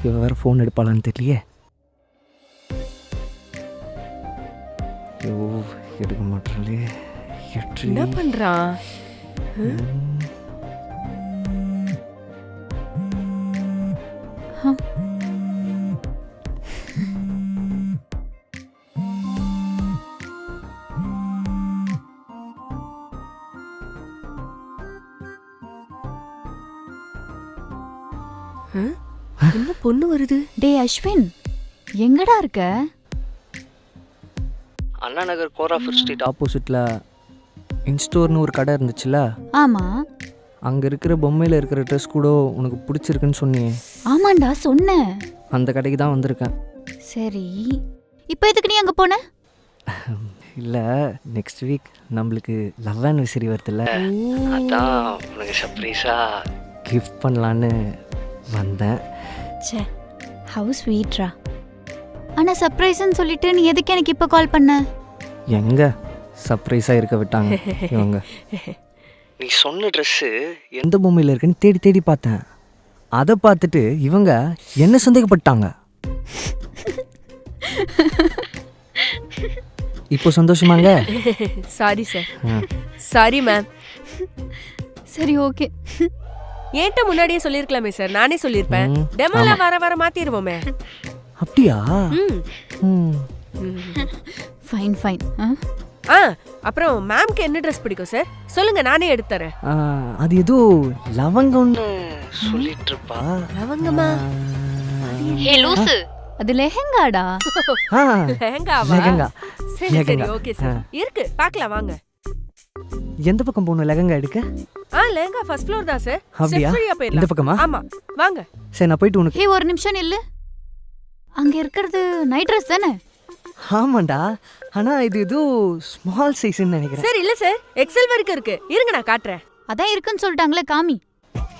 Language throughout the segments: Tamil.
இவ வேறு ஃபோன் எடுப்பாளான்னு தெரியலையே. ஐயோ எடுக்க மாட்டாளே. என்ன பண்றான்? என்ன பொண்ணு வருது? டேய் அஸ்வின், எங்கடா இருக்க? அண்ணா நகர் கோராஃபர் ஸ்ட்ரீட் ஆப்போசிட்டில் இன்ஸ்டோர்னு ஒரு கடை இருந்துச்சுல்ல, ஆமா அங்கே இருக்கிற பொம்மையில் இருக்கிற ட்ரெஸ் கூட உனக்கு பிடிச்சிருக்குன்னு சொன்னியே, ஆமாண்டா சொன்னேன். அந்த கடைக்கு தான் வந்திருக்கேன். சரி, இப்போ எதுக்கு நீ அங்க போன? இல்லை, நெக்ஸ்ட் வீக் நம்மளுக்கு லவ் ஆனிவர்சரி வருதுல்ல, அதான் உனக்கு சர்ப்ரைஸாக கிஃப்ட் பண்ணலான்னு வந்தேன். ச்சே, ஹவு ஸ்வீட்ரா. ஆனா சர்ப்ரைஸ்ன்னு சொல்லிட்டு நீ எதுக்கு எனக்கு இப்போ கால் பண்ண? எங்க சர்ப்ரைஸாக இருக்க விட்டாங்க இவங்க. நீ சொன்ன ட்ரெஸ்ஸு எந்த பொம்மையில் இருக்குன்னு தேடி தேடி பார்த்தேன். அதை பார்த்துட்டு இவங்க என்ன சந்தேகப்பட்டாங்க. இப்போ சந்தோஷமாங்க? Sorry sir. Sorry ma'am. சரி ஓகே. ஏன்ட்ட முன்னாடியே சொல்லிருக்கலாமே சார், நானே சொல்லிருப்பேன். டெமோல வர மாத்திடுவோமே. அப்படியா? Fine fine. அப்புறம் மேம்க்கு என்ன ட்ரெஸ் பிடிக்கும் சார் சொல்லுங்க, நானே எடுத்து தரேன். அது ஏதோ லவங்கம்னு சொல்லிட்டு இருப்பா. லவங்கமா? ஹே லூசு, அது லெஹெங்காடா. லெஹெங்காவா? லெஹெங்கா. சரி சரி ஓகே சார், இருக்கு பார்க்கலாம் வாங்க. எந்த பக்கம் போகணும் லெஹெங்கா எடுக்க? லெஹெங்கா ஃபர்ஸ்ட் ஃப்ளோர் தான் சார். அப்படியா? இந்த பக்கமா? ஆமா வாங்க. சரி நான் போயிட்டு உனக்கு. ஹே ஒரு நிமிஷம் நில்லு. அங்க இருக்கிறது நைட் ட்ரெஸ் தானே? ஆமாண்டா, ஆனா இது ஏதோ ஸ்மால் சைஸ்ன்னு நினைக்கிறேன். சார் இல்ல சார், எக்ஸல் வரைக்கும் இருக்கு, இருங்க நான் காட்டுறேன். அதான் இருக்குன்னு சொல்லிட்டாங்களே, காமி.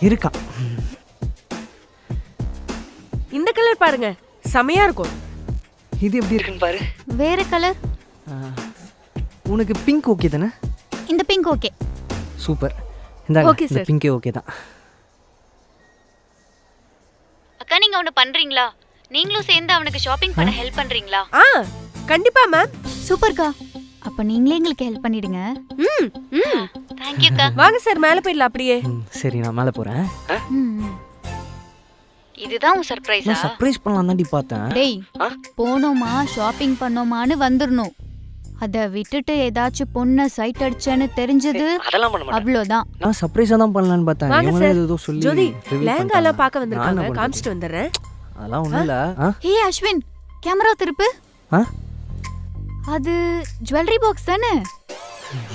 இருக்கா? இந்த கலர் பாருங்க, செமையா இருக்கும். இது எப்படி இருக்குன்னு பாரு. வேற கலர்? உனக்கு பிங்க் ஓகே தானே? இந்த பிங்க் ஓகே. சூப்பர், இந்த Okay, இந்த sir. பிங்கே ஓகே தான். அக்கா நீங்க ஒன்னு பண்றீங்களா? நீங்களும் சேர்ந்து அவனுக்கு ஷாப்பிங் பண்ண ஹெல்ப் பண்றீங்களா? கண்டிப்பா மேம். சூப்பர்க்கா. அப்ப நீங்களே எங்களுக்கு ஹெல்ப் பண்ணிடுங்க. Thank you அக்கா. வாங்க சார் மேல போயிடலாம் அப்படியே. சரி நான் மேலே போகிறேன். இதுதான் உன் சர்ப்ரைஸா? நான் சர்ப்ரைஸ் பண்ணலாம் தாண்டி பார்த்தேன். டேய், போனோமா ஷாப்பிங் பண்ணோமான்னு வந்துடணும். அத விட்டுட்டு ஏதாச்சும் பொண்ணை சைட் அடிச்சேன்னு தெரிஞ்சது அதெல்லாம் பண்ண மாட்டேன். அவ்வளோதான். நான் சர்ப்ரைஸாக தான் பண்ணலான்னு பார்த்தேன். வாங்க இவங்க சார். ஏதோ சொல்லி ஜோதி reveal லெஹங்கா எல்லாம் பண்ணிட்டாங்க. பார்க்க நான் வந்திருக்காங்க, என்ன காமிச்சிட்டு வந்துடுறேன். அதெல்லாம் ஒன்றும் இல்லை. ஹே அஸ்வின், கேமரா திருப்பு. அது ஜுவல்லரி பாக்ஸ் தானே?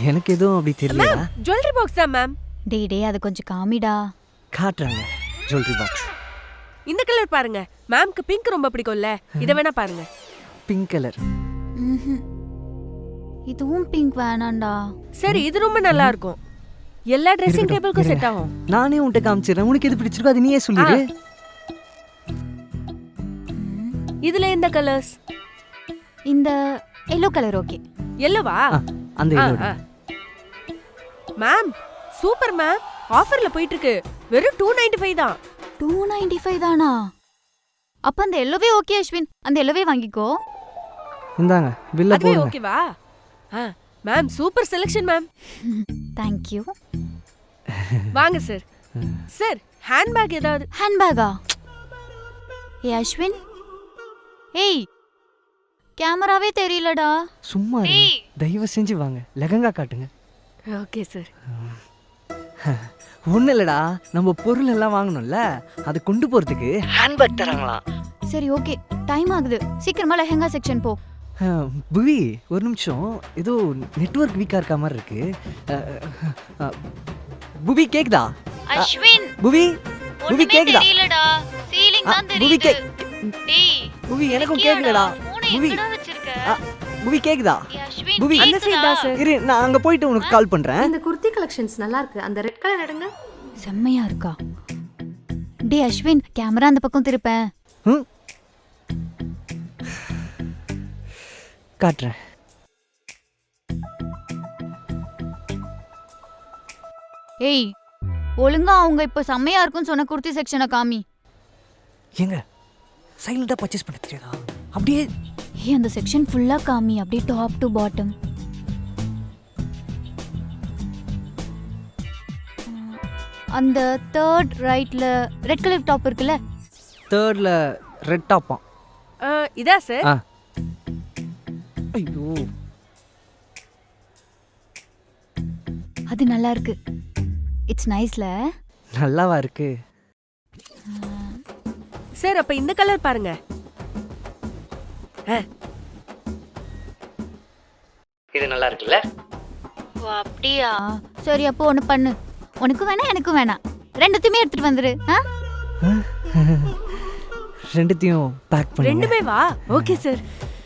எனக்கு எதுவும் அப்படி தெரியல. ஜுவல்லரி பாக்ஸ் தான் மேம். டேய் அது கொஞ்சம் காமிடா. காட்டுறாங்க ஜுவல்லரி பாக்ஸ். இந்த கலர் பாருங்க, மேம்க்கு பிங்க் ரொம்ப பிடிக்கும்ல, இத வேணா பாருங்க. Pink colour. இதுவும் பிங்க் வேணாண்டா. சரி இது ரொம்ப நல்லா இருக்கும், எல்லா ட்ரெஸ்ஸிங் டேபிளுக்கும் செட் ஆகும். நானே உன்கிட்ட காமிச்சிடுறேன், உனக்கு எது பிடிச்சிருக்கோ அது நீயே சொல்லிடு. இதுல இந்த கலர்ஸ். இந்த எல்லோ கலர் ஓகே. எல்லோவா? அந்த எல்லோ. மேம் சூப்பர் மேம், ஆஃபர்ல போயிட்டு இருக்கு, வெறும் 295 தான். 295 தானா? அப்ப அந்த எல்லோவே ஓகே அஸ்வின், அந்த எல்லோவே வாங்கிக்கோ. இந்தாங்க பில்ல அதுவே போடுங்க. ஓகேவா? Ma'am super selection ma'am. Thank you. வாங்க சார். சார் ஹேண்ட்பேக் ஏதாவது? ஹேண்ட்பேக்கா? ஏ அஸ்வின், ஏய் கேமராவே தெரியலடா. சும்மா இருங்க. தயவு செஞ்சு வாங்க, லெஹங்கா காட்டுங்க. Okay sir. ஒன்றும் இல்லைடா, நம்ம பொருள் எல்லாம் வாங்கணும்ல, அதை கொண்டு போகிறதுக்கு ஹேண்ட்பேக் தராங்களாம். சரி ஓகே, டைம் ஆகுது, சீக்கிரமா லெஹங்கா செக்ஷன் போ. புவி ஒரு நிமிஷம், ஏதோ நெட்வொர்க் வீக்காக இருக்க மாதிரி இருக்கு. புவி கேக்குதா? அஸ்வின் புவி புவி கேக்குதா? தெரியலடா, சீலிங் தான் புவி தெரியுது. டேய் புவி எனக்கும் கேக்குதடா. புவி புவி கேக்குதா? புவி அந்த சைடு தான் சார். இரு, நான் அங்க போயிட்டு உனக்கு கால் பண்றேன். இந்த குர்த்தி கலெக்ஷன்ஸ் நல்லா இருக்கு, அந்த ரெட் கலர் எடுங்க. செம்மையா இருக்கா? டேய் அஸ்வின், கேமரா அந்த பக்கம் திருப்பேன். காட்டுறேன். ஏய் ஒழுங்கா அவங்க இப்ப செம்மையா இருக்குன்னு சொன்ன குர்த்தி செக்ஷனை காமி. ஏங்க சைலண்டாக பர்ச்சேஸ் பண்ண தெரியாதா? அப்படியே ஏய் அந்த செக்ஷன் ஃபுல்லா காமி அப்படியே டாப் டு பாட்டம். அந்த தேர்ட் ரைட்ல ரெட் கலர் டாப் இருக்குல்ல, தேர்டில் ரெட் டாப்பான். இதா சார்? ஆ ஐயோ அது நல்லா இருக்கு. இட்ஸ் நைஸ்ல. நல்லாவா இருக்கு? சார் அப்ப இந்த கலர் பாருங்க. இது நல்லா இருக்குல்ல? ஓ அப்படியா? சரி அப்போ ஒன்று பண்ணு, உனக்கும் வேணாம் எனக்கும் வேணாம், ரெண்டுத்தையுமே எடுத்துட்டு வந்துரு. ரெண்டுத்தையும் பேக் பண்ணி ரெண்டுமே வா. Okay sir.